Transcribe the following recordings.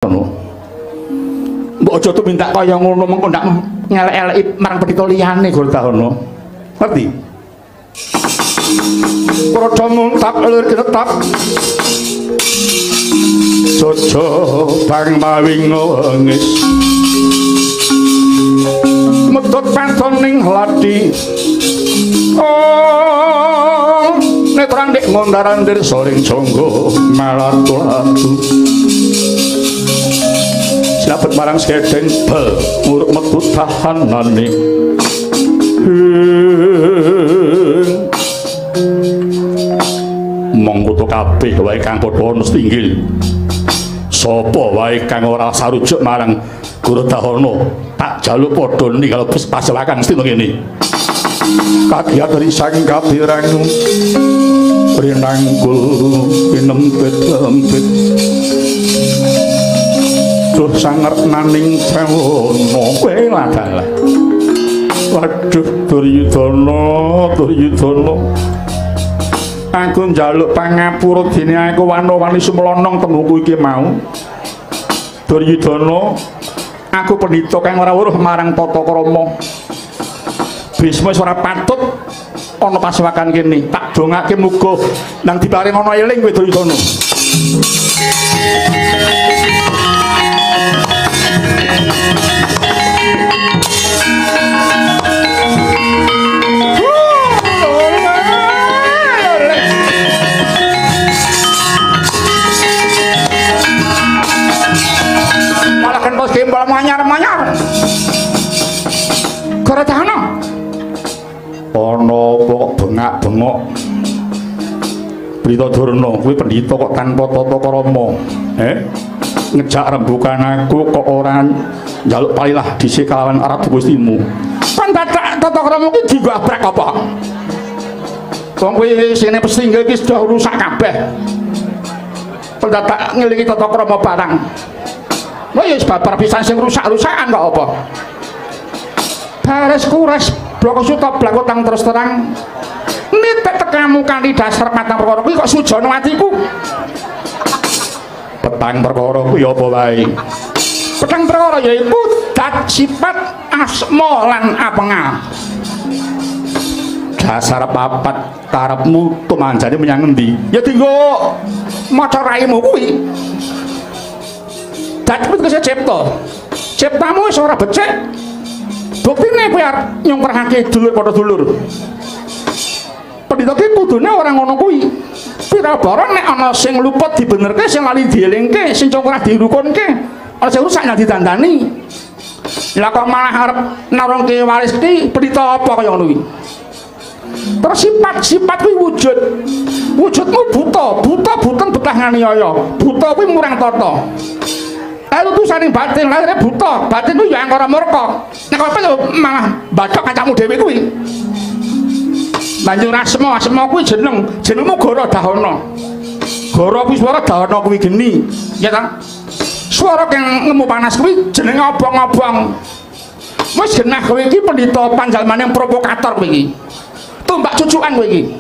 ngono. Mbok aja tumindak kaya ngono mengko ndak ngelek-eleki marang pendhita liyane Gurudahana. Ngerti? Praja muntap lir kinetap. Jojo bang mawing ngengis. Medhot pantoning lati. Oh, netrang nek ngondarandir soring jonggo malatu-latu. Sinabet marang sedeng bel uruk metu tahanane. Monggo kabeh wae kang padha ana setinggil. Sapa wae kang ora sarujuk marang Gurudahana tak jaluk padha ninggal pasewakan sedina kene. Kagiat dari saking kabirang rinanggul pinempit-empit duh sanget naning Prawana kowe ladalah. Waduh Duryudana aku njaluk pangapura dene aku wani sumlonong tembungku iki mau. Duryudana aku pendhita kang ora weruh marang tata krama. Bisma ora patut ana pasewakan kene. Tak dongake muga nang diparing ana eling kowe Duryudana. Malah kan bos gembal manyar-manyar. Gurudahana ana apa kok bengak-bengok Britadurna kuwi pendhita kok tanpa tata krama ngejak rembukan aku kok ora njaluk palilah dhisik kalawan arep Gustimu kan tata krama kuwi dienggo abrak apa wong kuwi sing pestinggil iki sudah rusak kabeh pendadak ngelingi tata krama barang lha ya babar pisan sing rusak-rusakan kok apa bares kures blok suta blakotang terus terang nitek tekamu kanthi dasar matang perkara kuwi kok sujana atiku petang perkara kuwi apa wae petang perkara yaiku dat sifat asma lan apengal dasar papat karepmu tumanjane menyang endi ya dienggo maca raimu kuwi dat kuwi ciptamu wis ora becik buktine kowe arep nyongkrahake dulur padha dulur. Pendhita ki kudune ora ngono kuwi. Pira-pira nek ana sing luput dibenerke, sing lali dielingke, sing congkrah dirukunke, ana sing rusak nyang ditandani. Lah kok malah arep narungke waris ki pendhita apa kaya ngono kuwi. Terus sifat kuwi wujud. Wujudmu buta buta betah nganiaya. Buta kuwi murang tata. Lalu tusaning batin lahirnya buta, batin itu ya angkara murka. Nek apa yo malah bacok kancamu dhewe kuwi. Banjur asma kuwi jenengmu Gurudahana. Goro kuwi swara dahana kuwi geni, ya ta? Swara kang ngemu panas kuwi jenenge obong-obong. Wis genah kowe iki pendhita panjalmaning provokator kowe iki. Tumbak cucukan kowe iki.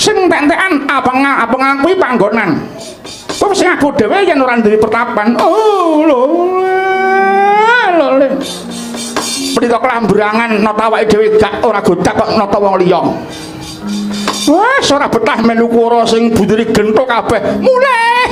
Sing entek-entekan apengang kuwi panggonan. Kok sing aku dhewe yen ora duwe pertapan. Oh lho. Pendhita kelamburangan nata awake dhewe gak ora godak kok nata wong liya. Wes ora betah melu kura sing bundure genthuk kabeh. Mulih.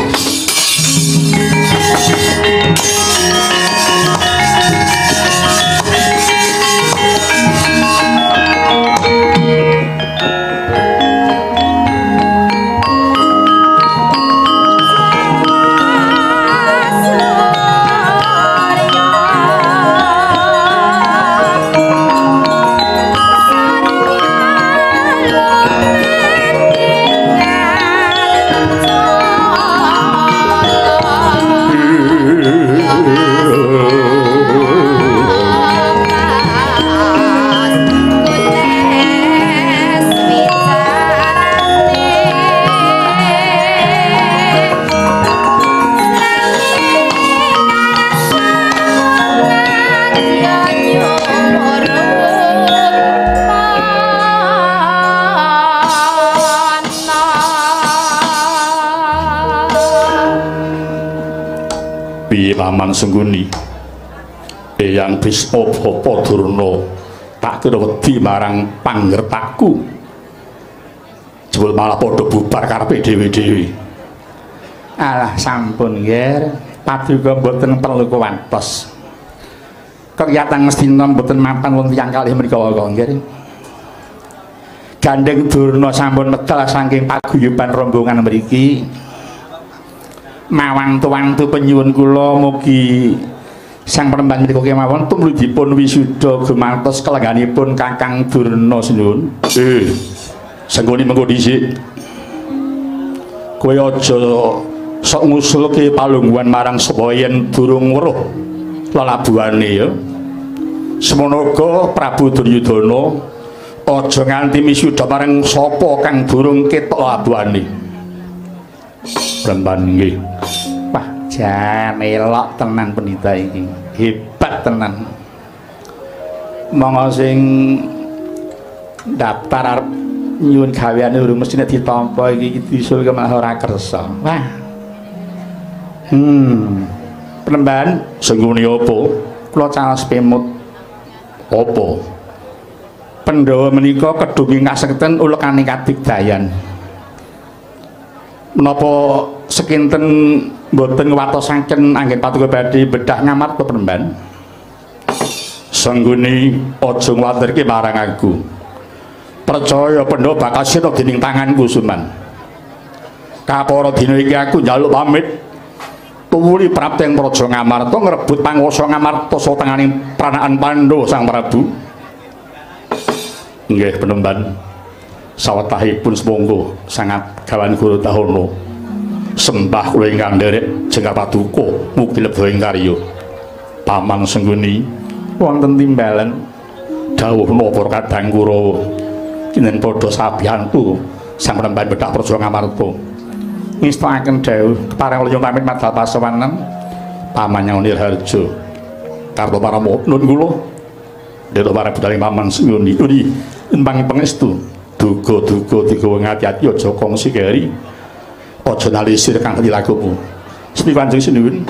piye Paman Sengguni Eyang Bisma Bapa Durna tak kira wedi marang panggertaku jebul malah padha bubar karepe dhewe-dhewe. Alah sampun nggih paduka mboten perlu kuwantos kegiatan mestina mboten mapan wong tiyang kalih menika nggih. Gandeng Durna sampun medal saking paguyuban rombongan mriki mawantu-wantu penyuwun kula mugi sang penemban menika kemawon tumrujipun wisuda gumantos kelengganipun Kakang Durna sinuwun. Sengguni mengko dhisik. Kowe aja sok ngusulke palungguhan marang sapa yen durung weruh lelabuhane ya. Semono uga Prabu Duryudana aja nganti misuda marang sapa kang durung ketok labuhane. Penemban nggih. Jan elok tenan penita iki hebat tenan monggo sing daftar arep nyuwun gaweane urung mestine ditampa iki disul ke malah ora kersa wah Penemban Sengguni apa kula caos pemut apa Pandhawa menika kedungi kasekten ulekane kadigdayan menapa sekinten mboten ngwatosaken anggen patuko badhe bedah ngamarta Penemban. Sengguni aja ngwatirke marang aku. Percaya Pandhawa bakal sira dening tanganku Suman. Kapara dina iki aku njaluk pamit tuwuli prapteng Praja Ngamarta ngrebut panguwasa Ngamarta saka tenganing pranakan Pandhawa Sang Prabu. Nggih Penemban. Sawetahipun semonggo sangat gawan Guru Tahana. Sembah kula ingkang nderek jengkar paduka mugi lebha ing karya Paman Sengguni wonten timbalan dawuh napa kadang Kurawa kinten padha sabiyantu sang Penemban bedah Praja Ngamarta ngestakaken dawuh parang kula pamit madhal pasawanan Paman Nyang Nirharja karto para nun kula dhewe para budhaling Paman Sengguni ugi embangi pangestu duga-duga digawa ngati-ati aja kongsi keri aja nalisir kang dilakumu. Sri Kanjeng sinuwun.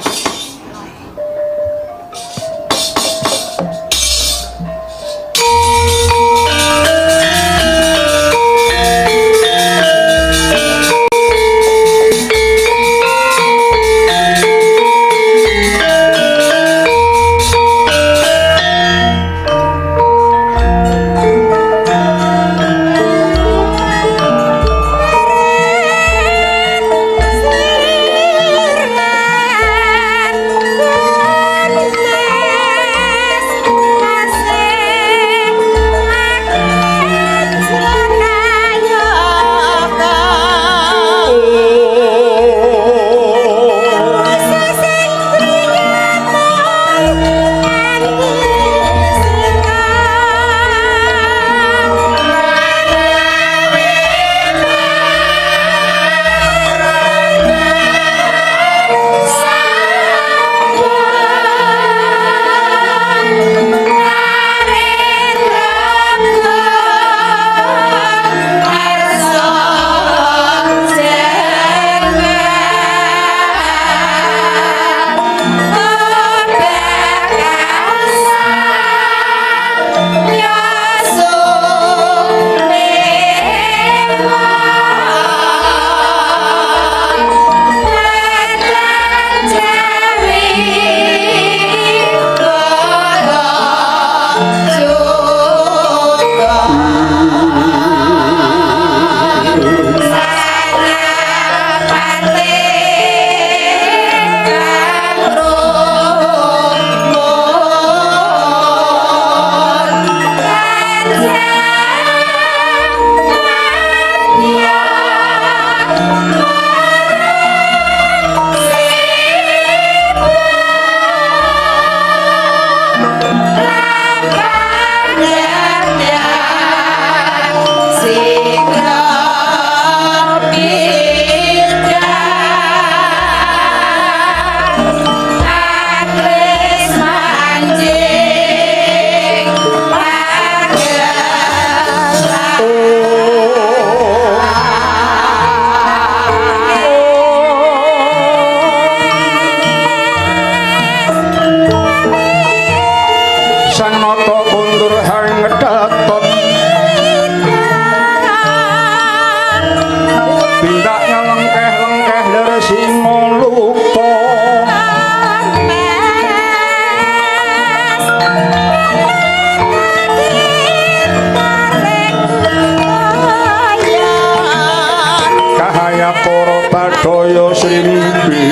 sang nata kundur hang ngedhaton tindak nyelengkeh-lengkeh ler singa lupa kahaya para padaya srimbi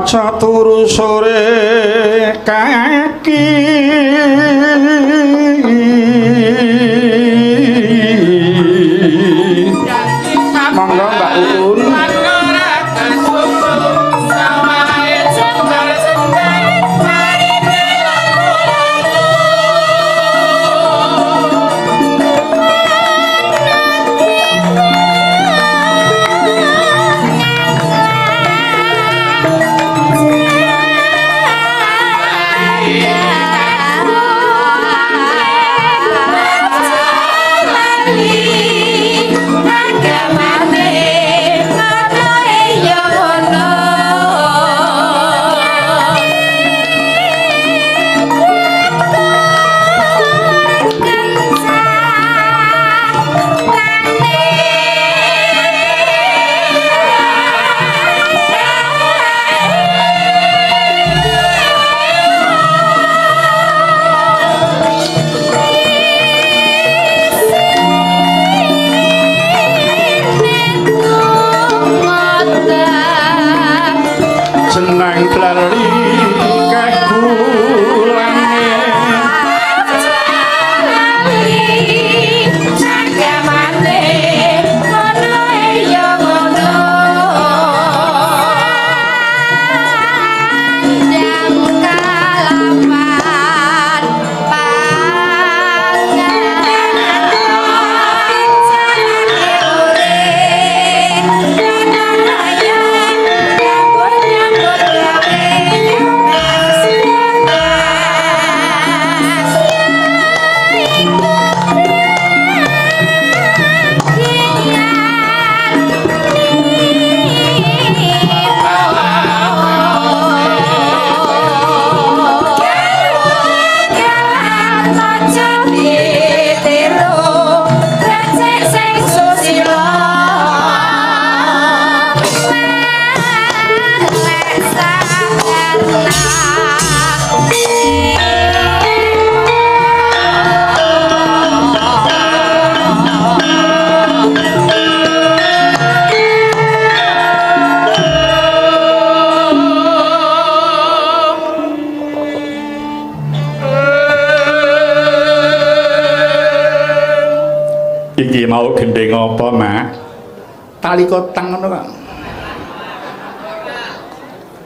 catur sore kaki monggo Mbak Uun iki mau gendeng apa Mak tali kotang ngono kok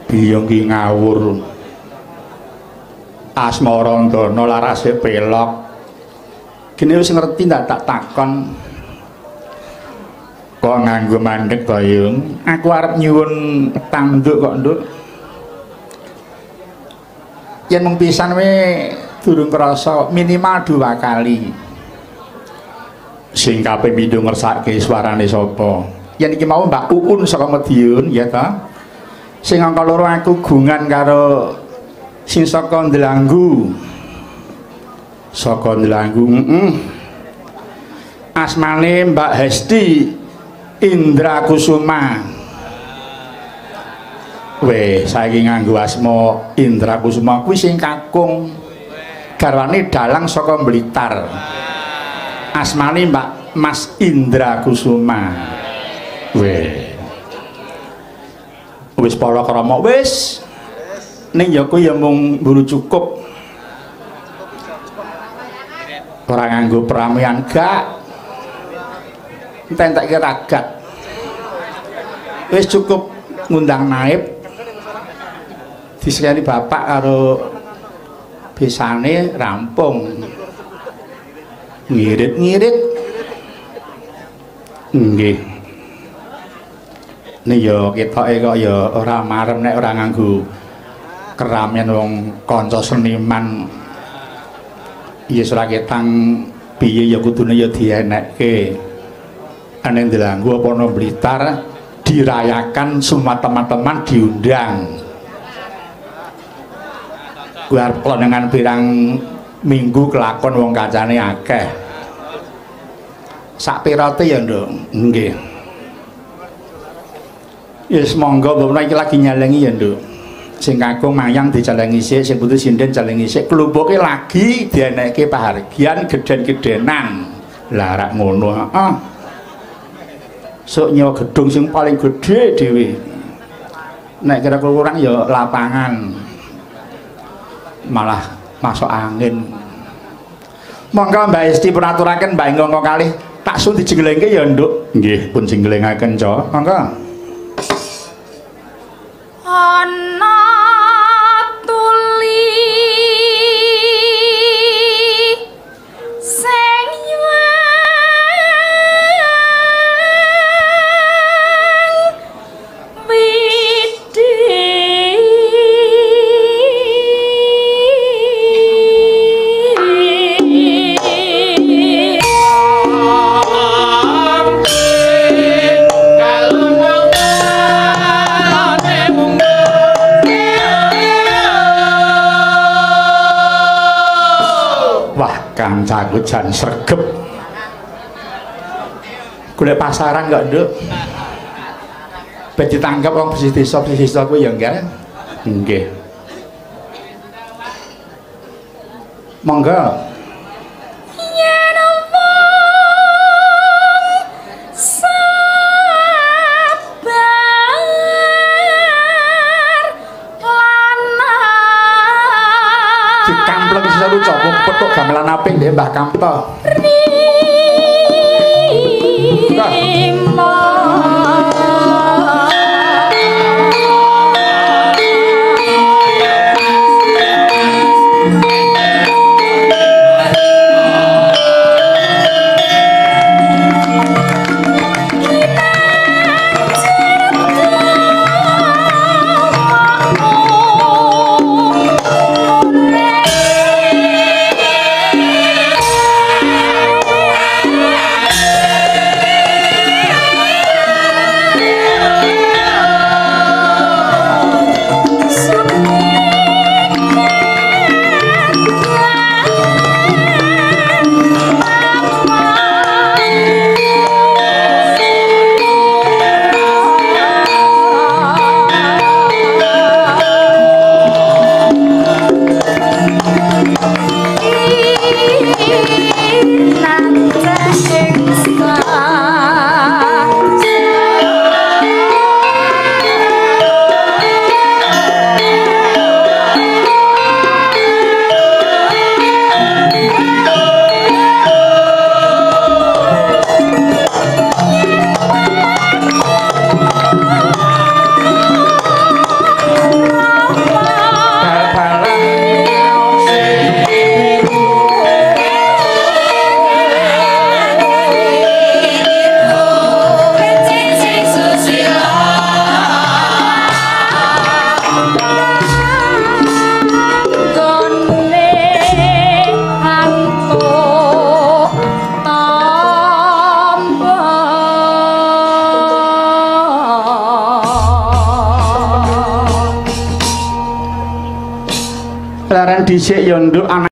biyong ki ngawur asmarandana larase pelok kene wis ngerti ndak tak takon kok nganggo mandeg bayung aku arep nyuwun tanduk kok Nduk yen mung pisan we durung krasa minimal 2 kali sing kaping pindho ngersake swarane sapa yen iki mau Mbak Uun saka Madiun ya ta Sing angka loro aku gungan karo sing saka Ndelanggu. Saka Ndelanggu, asmane Mbak Hesti Indra Kusuma. Weh, saiki nganggo asma Indra Kusuma kuwi sing kakung garwane dalang saka Blitar. Asmane Mbak Mas Indra Kusuma. Weh. Wis para krama wis. Ning ya kuwi ya mung mburu cukup. Ora nganggo peramean gak. Entek ragat. Wis cukup ngundang naib. Disekani bapak karo besane rampung. Ngirit-ngirit. Nggih. Nek ya ketoke kok ya ora marem nek ora nganggo keramyan wong kanca seniman. Yes ora ketang piye ya kudune ya dienekke. Ane Ndelanggu apa ana Blitar dirayakan semua teman-teman diundang. Kuwi arep konengan pirang minggu kelakon wong kancane akeh. Sak pirote ya, Nduk. Nggih. Yes monggo mbok iki lagi nyalengi ya, Nduk. Sing kakung mayang dicalengi sik, sing putih sinden calengi sik, klumpuke lagi dienekke pahargyan geden-gedenan. Lah rak ngono, heeh. Sok nyewa gedung sing paling gedhe dhewe. Nek kira kurang ya lapangan. Malah masuk angin. Monggo Mbak Esti pun aturaken Mbak Engko kalih tak sun dijenglengke ya, Nduk. Nggih, pun jenglengaken, Cok. Monggo. Ana tuli sing yuwang widi kancaku jan sregep. Golek pasaran kok, Nduk. Ben ditangkap wong pesisir desa kuwi ya enggak. Nggih. Monggo. Yen wong sabar lanang Dikampleng sisa lucok petuk gamelan apik ndek Mbah Kamto. leren dhisik ya nduk anak